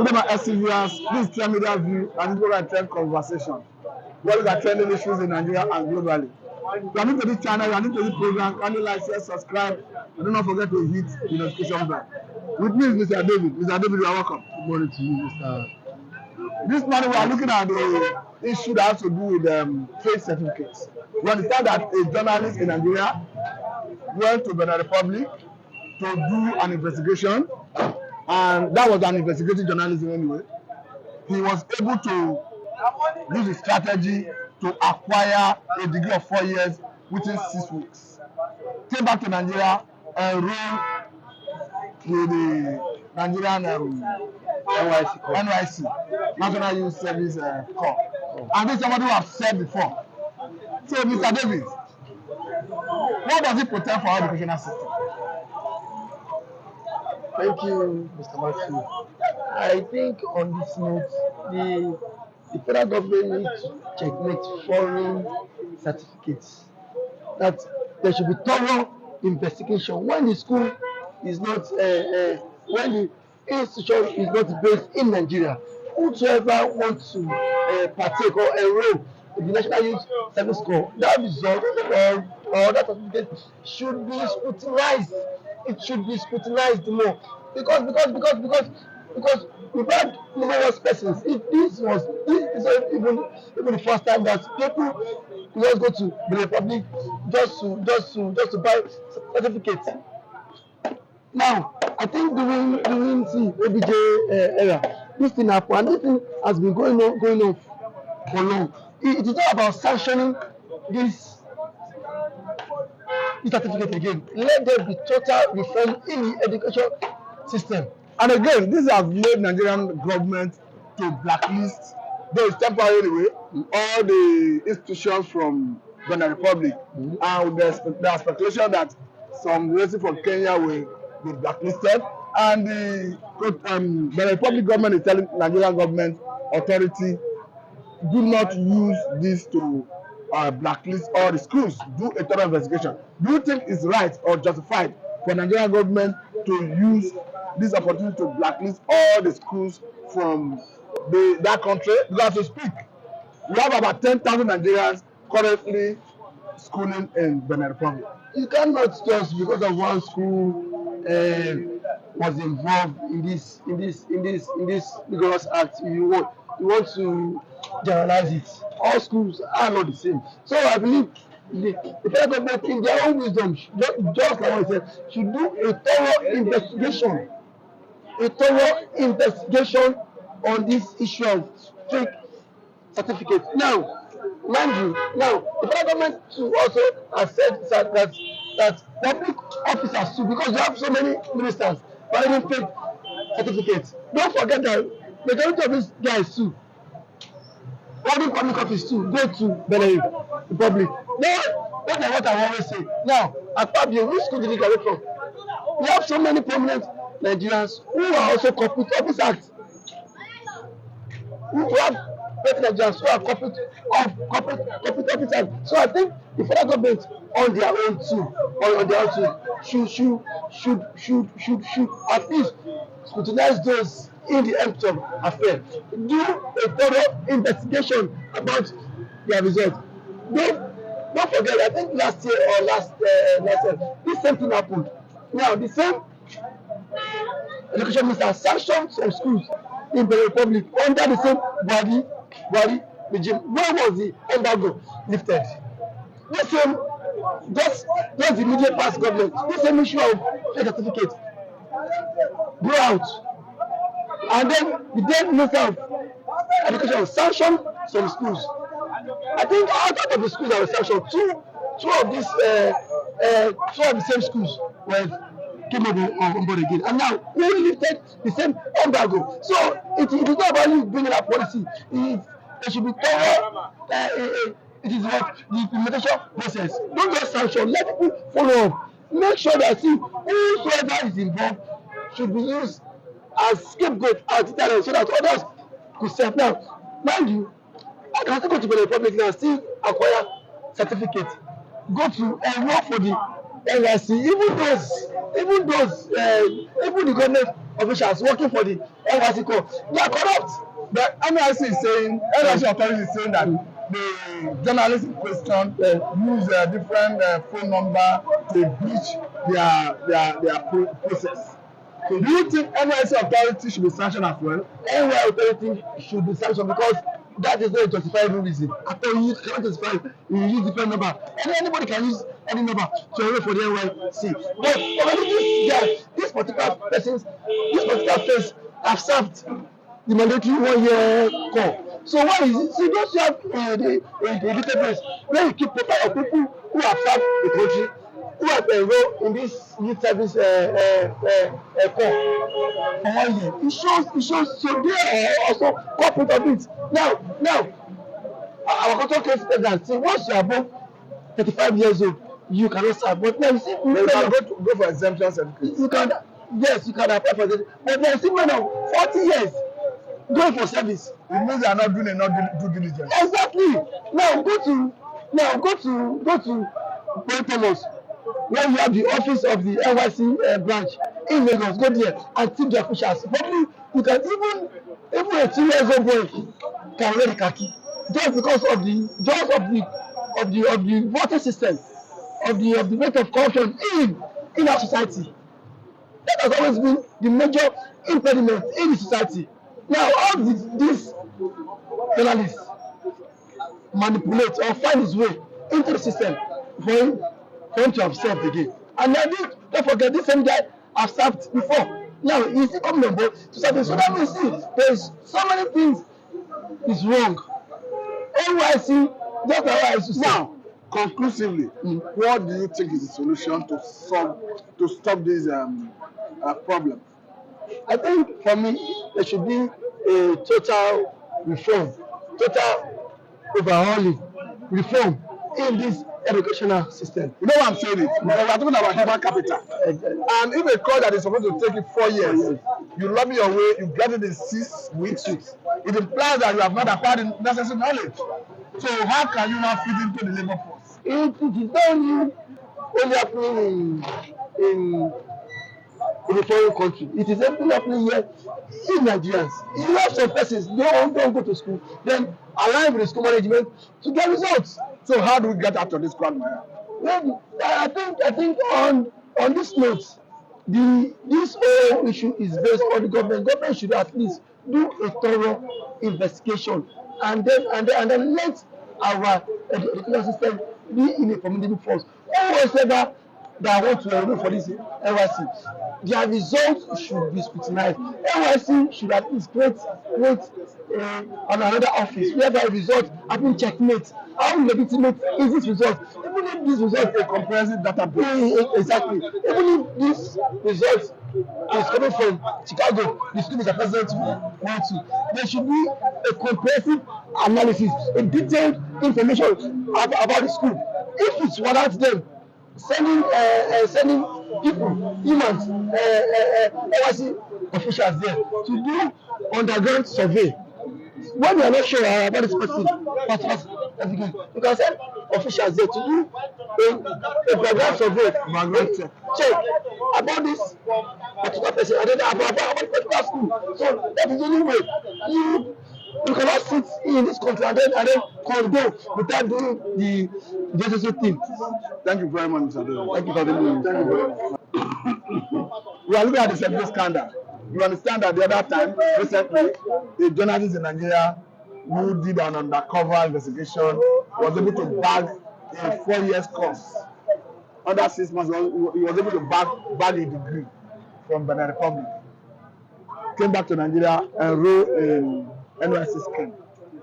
Today my SCVs, this is Trend Media View and this is Trend Conversation. What are trending issues in Nigeria and globally? If you are new to this channel, you are new to this program, kindly like, share, subscribe, and do not forget to hit the notification bell. With me is Mr. David. Mr. David, you are welcome. Good morning to you, Mr. This morning we are looking at the issue that has to do with trade certificates. We understand that a journalist in Nigeria went to Benin Republic to do an investigation, and that was an investigative journalism anyway. He was able to use a strategy to acquire a degree of 4 years within 6 weeks. Came back to Nigeria, enrolled with the Nigerian NYC, National Youth Service Corps. And this is somebody who I've said before. So, Mr. David, what does it portend for our educational system? Thank you, Mr. Matthew. I think on this note, the federal government needs to checkmate foreign certificates. That there should be thorough investigation when the school is not, when the institution is not based in Nigeria. Whosoever wants to partake or enroll in the National Youth Service Corps, that result or that certificate should be scrutinized. It should be scrutinized more because we've had numerous persons. If this is even the first time that people just go to the Republic just to buy certificates. Now, I think during the OBJ era, this thing happened, and this thing has been going on for long. It is not about sanctioning this certificate again. Let there be total reform in the education system. And again, this has made Nigerian government to blacklist, though it's temporary anyway, all the institutions from Benin Republic. And there's speculation that some relative from Kenya will be blacklisted. And the Benin Republic government is telling Nigerian government authority, do not use this to blacklist all the schools. Do a thorough investigation. Do you think it's right or justified for Nigerian government to use this opportunity to blacklist all the schools from that country? Because as we speak, we have about 10,000 Nigerians currently schooling in Benin Republic. You cannot just because of one school was involved in this rigorous act. You want to generalize it. All schools are not the same. So I believe the federal government, in their own wisdom, just like I said, should do a thorough investigation on this issue of fake certificates. Now, mind you, the federal government too also has said that public officers too, because you have so many ministers providing fake certificates. Don't forget that majority of these guys too, holding public office too, go to Benin Republic. Now, that's what I always say. Now, at Fabio, which school did he graduate from? We have so many prominent Nigerians who are also corporate office acts. We have better Nigerians who are corporate office acts. So I think the federal government on their own should at least scrutinize those in the empty affair. Do a thorough investigation about their results. Don't forget, I think last year or last year, this same thing happened. Now, the same education minister sanctioned some schools in the Republic under the same Buhari regime. Where was the embargo lifted? This same, just the immediate past government, this same issue of fake certificate grew out. And then the then minister of education sanctioned some schools. I think out of the schools that were sanctioned, two of the same schools came on board again. And now we lifted the same embargo. So it is not about you bringing up policy. It should be thorough. It is what the implementation process. Don't just sanction. Let people follow up. Make sure that whosoever is involved should be used as scapegoat as deterrent so that others could serve. Now, mind you, I can still go to the Republic now, still acquire certificates, go to enroll for the NYC, even the government officials working for the NYSC corps, they are corrupt. The NYSC is saying, NYSC authority is saying that the journalists in question use a different phone number to breach their process. So do you think NYSC authority should be sanctioned as well? NY authority should be sanctioned because that is not a justifiable reason. After you cannot justify it, you use different number. And anybody can use any number to enroll for the NYSC. But already this guy, this particular person have served the mandatory 1 year call. So why is it? So don't you have the database where you keep profile of people who have served the country, who have enrolled in this youth service call for 1 year? It shows. So they are also corporate of it. Now, our cultural case president say once you are above 35 years old, you cannot serve. But now you see, you can go for exemption certificate. You can, yes, you can apply for it. But there are still men of 40 years going for service. It means they are not doing enough due diligence. Exactly. Now go to St. Thomas, where you have the office of the NYSC branch in Lagos. Go there and tip the officials. Probably you can even a 2 years old boy can wear the khaki just because of the voting system, of the rate of corruption in our society. That has always been the major impediment in the society. Now all these journalists manipulate or find his way into the system for him to have served again. And now don't forget, this same guy have served before. Now he's still coming on board to serve. So that means there's so many things is wrong. NYSC, that's how I used to say. Now, conclusively, what do you think is the solution to stop this problem? I think for me there should be a total reform, total overhauling reform in this educational system. You know what I'm saying? We are talking about human capital. And if a course that is supposed to take you 4 years, you lobby your way, you get it in 6 weeks, it implies that you have not acquired the necessary knowledge. So how can you now fit into the labor force? It is not only happening in a foreign country. It is happening here in Nigerians. You have some persons don't go to school, then align with the school management to get results. So how do we get out of this quagmire? Well, I think on this note, this whole issue is based on the government. Government should at least do a thorough investigation and then let our education system be in a formidable force. Whoever that want to enroll for this NYSC, their results should be scrutinized. NYSC should at least create on another office whereby results have been checkmate. How legitimate is this result? Even if this result is a comprehensive database, exactly. Even if this result is coming from Chicago, the school Mr. President wants to, there should be a comprehensive analysis, a detailed information about the school. If it's without them sending people, humans, NYSC officials there to do underground survey. When you are not sure about this person, you can send officials there to do a background survey, check about this particular person, and then about particular school. So that is the only way you cannot sit in this country and then condone without doing the necessary thing. Thank you very much, Mr. Adele. Thank you for having me. Thank you very much. We are looking at the safety scandal. You understand that the other time, recently, a journalist in Nigeria who did an undercover investigation was able to bag a 4 years course. Under 6 months, he was able to bag a degree from Benin Republic. Came back to Nigeria and enrolled in NYSC scheme.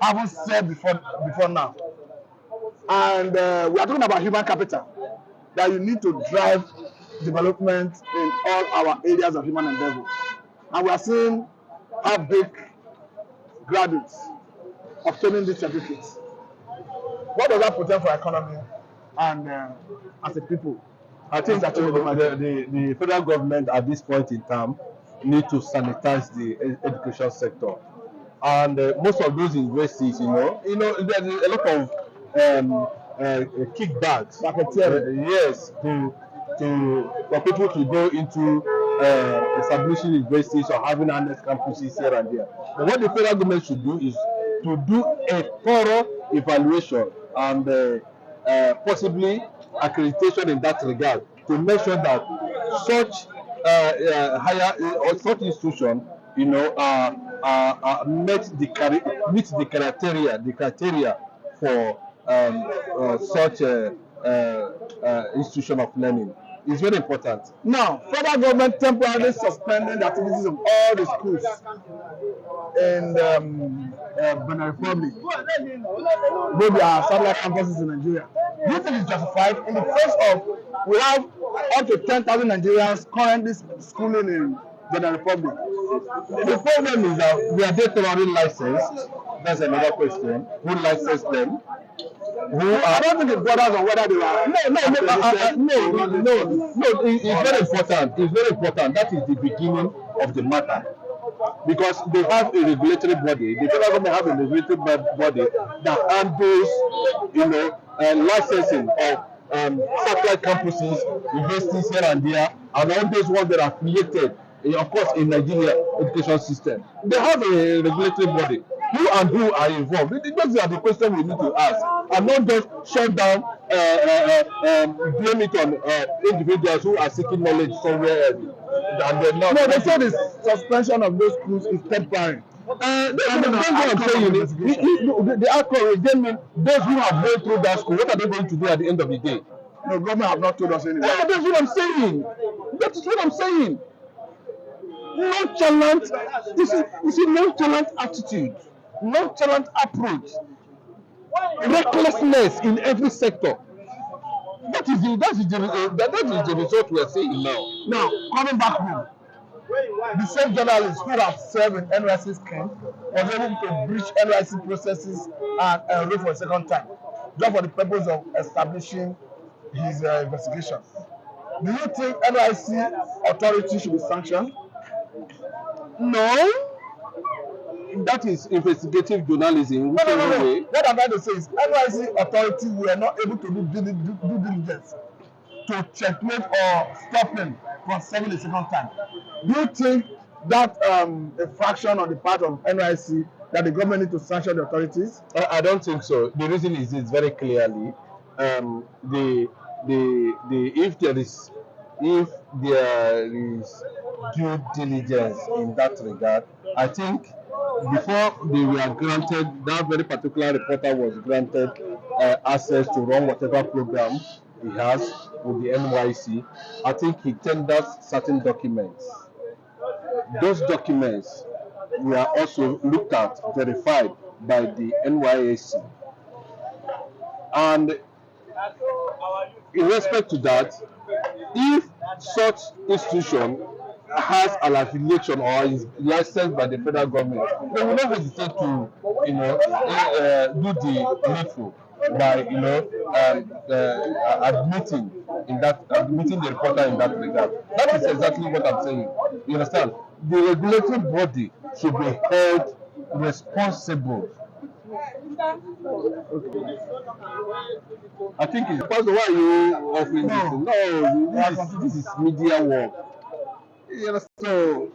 I haven't said before now. And we are talking about human capital, that you need to drive development in all our areas of human endeavor. And we are seeing how big graduates obtaining these certificates. What does that portend for our economy and as a people? I think that the federal government at this point in time need to sanitize the education sector. And most of those universities, there's a lot of kickbacks. Racketeering. Yes, for people to go into establishing universities or having honest campuses here and there. But what the federal government should do is to do a thorough evaluation and possibly accreditation in that regard to make sure that such higher or such institution, you know, meet the criteria for such institution of learning. It's very important. Now, federal government temporarily suspending the activities of all the schools in Benin Republic, both their satellite campuses in Nigeria. Do you think it's justified in the face of we have up to 10,000 Nigerians currently schooling in Benin Republic? The problem is that we are thoroughly licensed. That's another question. Who licensed them? I don't think it borders on whether they are. No. It's very important. It's very important. That is the beginning of the matter. Because they have a regulatory body, the federal government have a regulatory body that handles, you know, licensing of satellite campuses, universities here and there, and all those ones that are affiliated, of course, in Nigeria education system. They have a regulatory body. Who are involved? Those are the questions we need to ask, and not just shut down, blame it on individuals who are seeking knowledge somewhere else. And they're not. No, they say the suspension of those schools is temporary. That's what I'm saying. The outcome, they mean those who have gone through that school, what are they going to do at the end of the day? No, government have not told us anything. That's what I'm saying. That is what I'm saying. Nonchalant. This is a nonchalant attitude, nonchalant approach, recklessness in every sector. That is the result we are seeing now. Now, coming back home, the same journalist who have served in NYC scheme was able to breach NYC processes and enroll for a second time, just for the purpose of establishing his investigation. Do you think NYC authority should be sanctioned? No, that is investigative journalism. No. What I'm trying to say is NYC authority were not able to do due diligence to checkmate or stop him from serving a second time. Do you think that a fraction on the part of NYC that the government need to sanction the authorities? I don't think so. The reason is very clearly if there is due diligence in that regard, I think before they were granted, that very particular reporter was granted access to run whatever program he has with the NYC. I think he tenders certain documents. Those documents were also looked at, verified by the NYSC. And in respect to that, if such institution has an affiliation or is licensed by the federal government, they will not hesitate to, do the needful by, admitting the reporter in that regard. That is exactly what I'm saying. You understand? The regulatory body should be held responsible. I think it's because why you offering this? No, this is media work. You understand?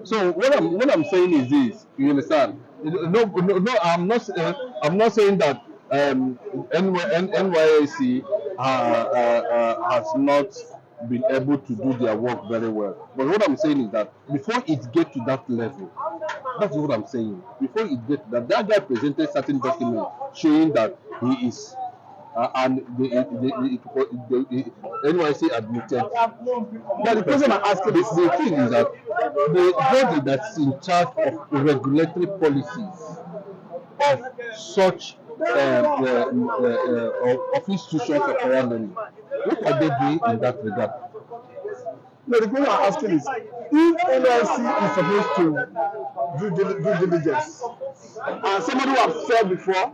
So what I'm saying is this. You understand? No, I'm not saying that NYSC has not been able to do their work very well. But what I'm saying is that before it gets to that level, that's what I'm saying. Before it gets to that guy presented certain documents showing that he is, and the NYC admitted. But the question I'm asking is the thing is that the body that's in charge of regulatory policies of such of institutions of higher learning, what are they doing in that regard? No, the question I'm asking is if NYC is supposed to do diligence and somebody who has served before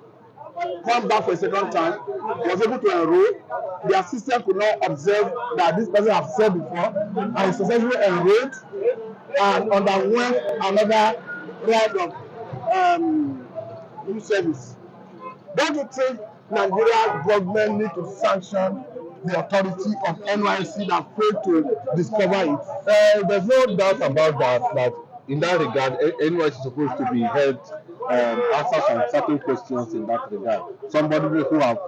come back for a second time was able to enroll, their system could not observe that this person has served before and is successfully enrolled and underwent another round of new service. Don't you think Nigeria government need to sanction the authority of NYSC that failed to discover it? There's no doubt about that. That in that regard, NYC is supposed to be held answer some certain questions in that regard. Somebody who have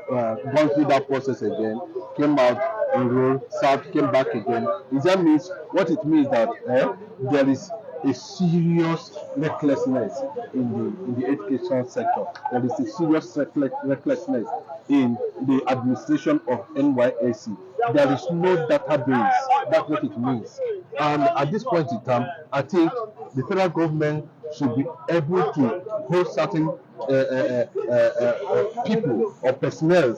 gone through that process again, came out, enrolled, served, came back again. That means what it means that there is a serious recklessness in the education sector. There is a serious recklessness in the administration of NYSC. There is no database. That's what it means. And at this point in time, I think the federal government should be able to hold certain people or personnel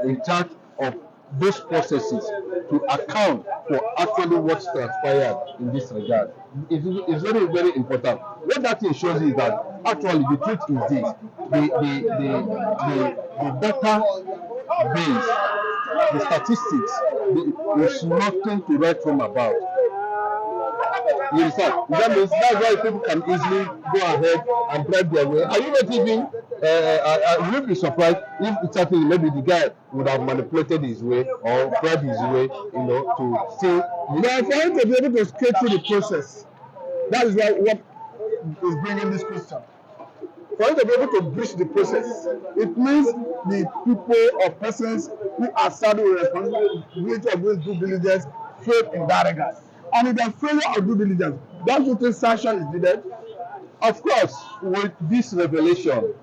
in charge of those processes to account for actually what's transpired in this regard. It's very, very important. What that thing shows is that actually the truth is this: the data base, the statistics, is nothing to write home about. You understand? That means that's why people can easily go ahead and bribe their way. Are you not even? I will be surprised if it's something maybe the guy would have manipulated his way or bribed his way, to say. But for him to be able to skate through the process, that is what is bringing this question. For him to be able to breach the process, it means the people or persons who are saddled with responsibility of doing due diligence failed in that regard. And if the failure of due diligence, don't you think sanction is needed? Of course, with this revelation,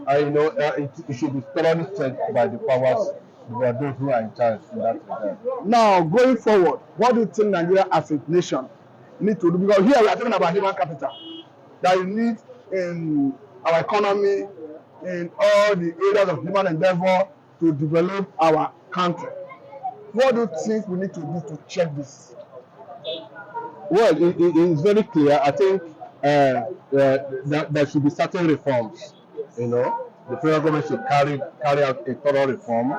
it should be thoroughly checked by the powers, by those who are in charge in that regard. Now, going forward, what do you think Nigeria as a nation need to do? Because here we are talking about human capital that you need in our economy, in all the areas of human endeavor to develop our country. What do you think we need to do to check this? Well, it's very clear. I think that there should be certain reforms. The federal government should carry out a thorough reform.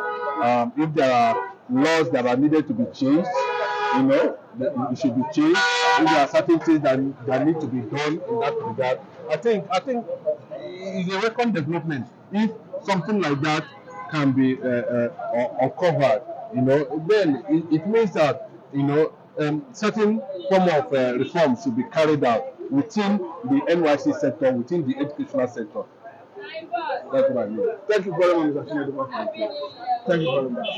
If there are laws that are needed to be changed, it should be changed. If there are certain things that need to be done in that regard, I think it's a welcome development. If something like that can be uncovered, then it means that certain form of reform should be carried out within the NYC sector, within the educational sector. That's what I mean. Thank you very much, Mr. Chinedu. Thank you very much.